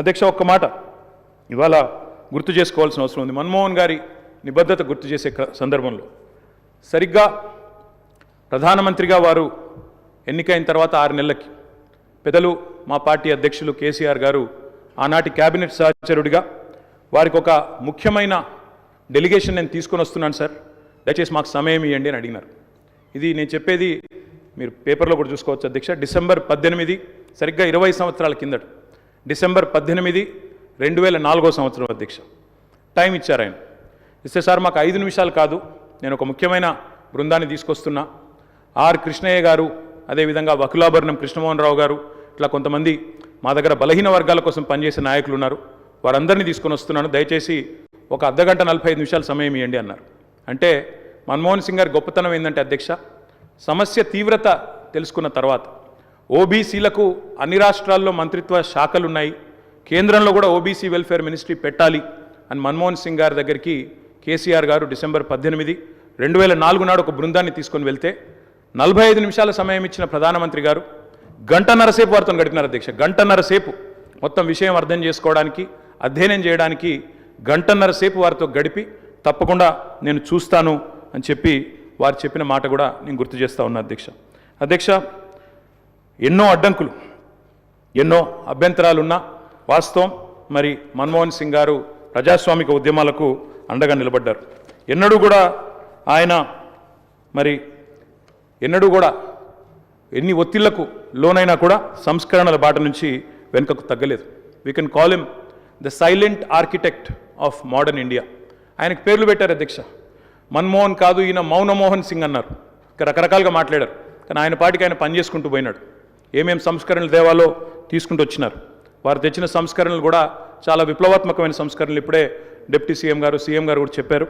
అధ్యక్ష ఒక్క మాట ఇవాళ గుర్తు చేసుకోవాల్సిన అవసరం ఉంది. మన్మోహన్ గారి నిబద్ధత గుర్తు చేసే సందర్భంలో సరిగ్గా ప్రధానమంత్రిగా వారు ఎన్నికైన తర్వాత 6 నెలలకి పెద్దలు మా పార్టీ అధ్యక్షులు కేసీఆర్ గారు ఆనాటి కేబినెట్ సహచరుడిగా వారికి ఒక ముఖ్యమైన డెలిగేషన్ నేను తీసుకొని వస్తున్నాను సార్, దయచేసి మాకు సమయం ఇవ్వండి అని అడిగినారు. ఇది నేను చెప్పేది మీరు పేపర్లో కూడా చూసుకోవచ్చు అధ్యక్ష. డిసెంబర్ 18 సరిగ్గా 20 సంవత్సరాల కిందట డిసెంబర్ 18, 2004 సంవత్సరం అధ్యక్ష టైం ఇచ్చారు ఆయన. ఇస్తే సార్ మాకు 5 నిమిషాలు కాదు, నేను ఒక ముఖ్యమైన బృందాన్ని తీసుకొస్తున్నా, ఆర్ కృష్ణయ్య గారు, అదేవిధంగా వకులాభరణం కృష్ణమోహన్ రావు గారు, ఇట్లా కొంతమంది మా దగ్గర బలహీన వర్గాల కోసం పనిచేసే నాయకులు ఉన్నారు, వారందరినీ తీసుకొని వస్తున్నాను, దయచేసి ఒక అర్ధగంట 45 నిమిషాలు సమయం ఇవ్వండి అన్నారు. అంటే మన్మోహన్ సింగ్ గారి గొప్పతనం ఏంటంటే అధ్యక్ష, సమస్య తీవ్రత తెలుసుకున్న తర్వాత ఓబీసీలకు అన్ని రాష్ట్రాల్లో మంత్రిత్వ శాఖలు ఉన్నాయి, కేంద్రంలో కూడా ఓబీసీ వెల్ఫేర్ మినిస్ట్రీ పెట్టాలి అని మన్మోహన్ సింగ్ గారి దగ్గరికి కేసీఆర్ గారు డిసెంబర్ 18, 2004 నాడు ఒక బృందాన్ని తీసుకొని వెళ్తే 45 నిమిషాల సమయం ఇచ్చిన ప్రధానమంత్రి గారు గంటన్నర సేపు వారితో గడిపినారు అధ్యక్ష. గంటన్నర సేపు మొత్తం విషయం అర్థం చేసుకోవడానికి, అధ్యయనం చేయడానికి గంటన్నర సేపు వారితో గడిపి తప్పకుండా నేను చూస్తాను అని చెప్పి వారు చెప్పిన మాట కూడా నేను గుర్తు చేస్తూ ఉన్నా అధ్యక్ష. అధ్యక్ష ఎన్నో అడ్డంకులు, ఎన్నో అభ్యంతరాలున్నా వాస్తవం మరి మన్మోహన్ సింగ్ గారు ప్రజాస్వామిక ఉద్యమాలకు అండగా నిలబడ్డారు. ఎన్నడూ కూడా ఆయన మరి ఎన్నడూ కూడా ఎన్ని ఒత్తిళ్లకు లోనైనా కూడా సంస్కరణల బాట నుంచి వెనుకకు తగ్గలేదు. We can call him the silent architect of modern India. ఆయనకు పేర్లు పెట్టారు అధ్యక్ష. మన్మోహన్ కాదు, ఈయన మౌనమోహన్ సింగ్ అన్నారు. రకరకాలుగా మాట్లాడారు, కానీ ఆయన పాటికి ఆయన పనిచేసుకుంటూ పోయినాడు. ఏమేం సంస్కరణలు దేవాలో తీసుకుంటూ వచ్చినారు. వారు తెచ్చిన సంస్కరణలు కూడా చాలా విప్లవాత్మకమైన సంస్కరణలు. ఇప్పుడే డిప్యూటీ సీఎం గారు, సీఎం గారు కూడా చెప్పారు.